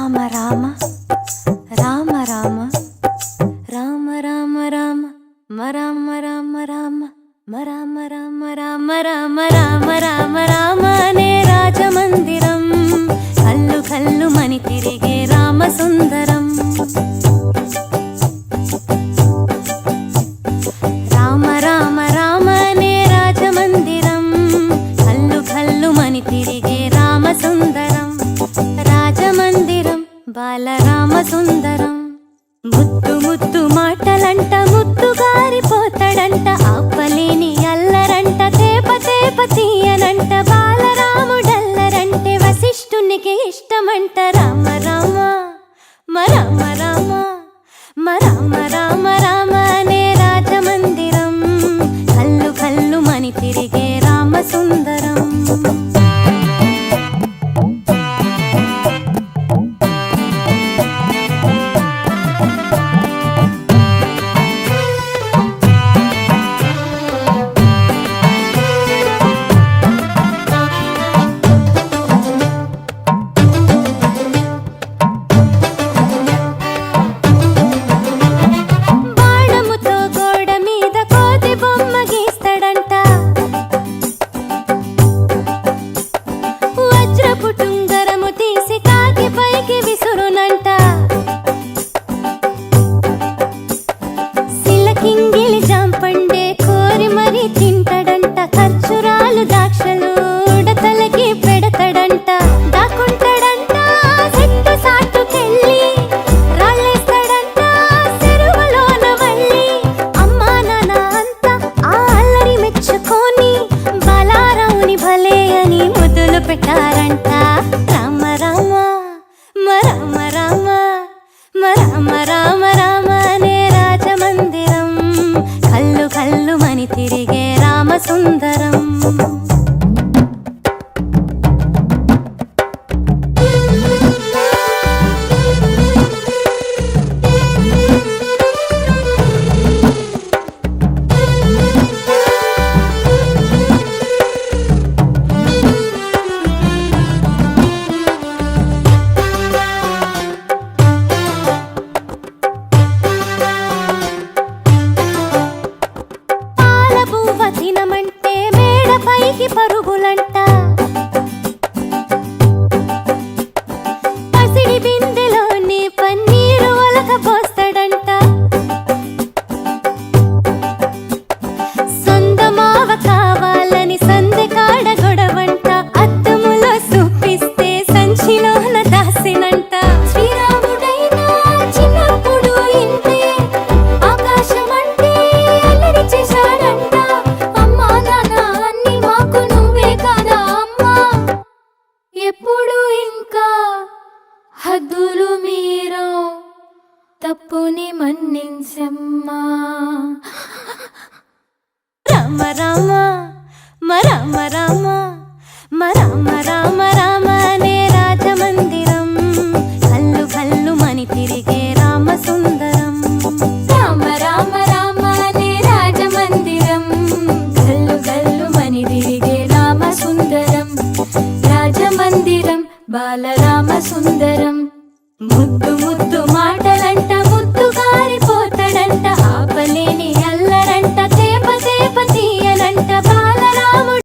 రామ రామ రామ రామ రామ రామ రామ మరామ రామ రామ మరామ రామ రామ రామ రామ రామ రామ అనే రాజమందిరం కల్లు కల్లు మని తిరిగే రామ సుందరం రామ రామ రామ అనే రాజమందిరం కల్లు కల్లు మని తిరిగే రామ సుందరం రాజమందిరం బాలరామ సుందరం ముద్దు ముద్దు మాటలంట ముద్దు గారిపోతాడంట ఆపలేని అల్లరంట తేప తేప తీయనంట బాలరాముడల్లరంటే వశిష్ఠునికి ఇష్టమంట రామ రామ మరామ రామ మరామ రామ రామ అనే రాజమందిరం కల్లు కల్లు మని తిరిగే రామ సుందరం కింగిలి జాంపండే కోరి మరి తింటాడంట ఖర్చురాలు దాక్షలు ఉడతలకి పెడతాడంట దాక్కుంటాడంట చెట్టు సాటుకెళ్ళి రాళ్ళేస్తాడంట చెరువులోన వల్లి అమ్మా నాన్న అంతా ఆ అల్లరి మెచ్చుకొని బలారావుని భలే అని ముద్దులు పెట్టారంట రామ రామ మరామ రామ మరామ రామ రామ అనే రాజమందిరం కల్లు కల్లు మని తిరిగే రామ సుందరం తినమంటే మేడపైకి పరుగులంట పసిడి బిందెలోని పన్నీరు ఒలకపోస్తాడంట సొందమావ కావాలని సందె కాడ గొడవంట అద్దములో చూపిస్తే సంచిలోన దాసినంట శ్రీరాముడైనా చిన్నప్పుడు ఇంతే ఆకాశమంటే అల్లరి చేశాడంట ఎప్పుడు ఇంకా హద్దులు మీరో తప్పుని మన్నించమ్మా రామ రామ మరామ రామ మరామ రామ రామ అనే రాజమందిరం కల్లు కల్లు మని తిరిగే రామ సుందరం రామ రామ రామ అనే రాజమందిరం కల్లు కల్లు మని తిరిగే రామ సుందరం రాజమందిరం బాలరామ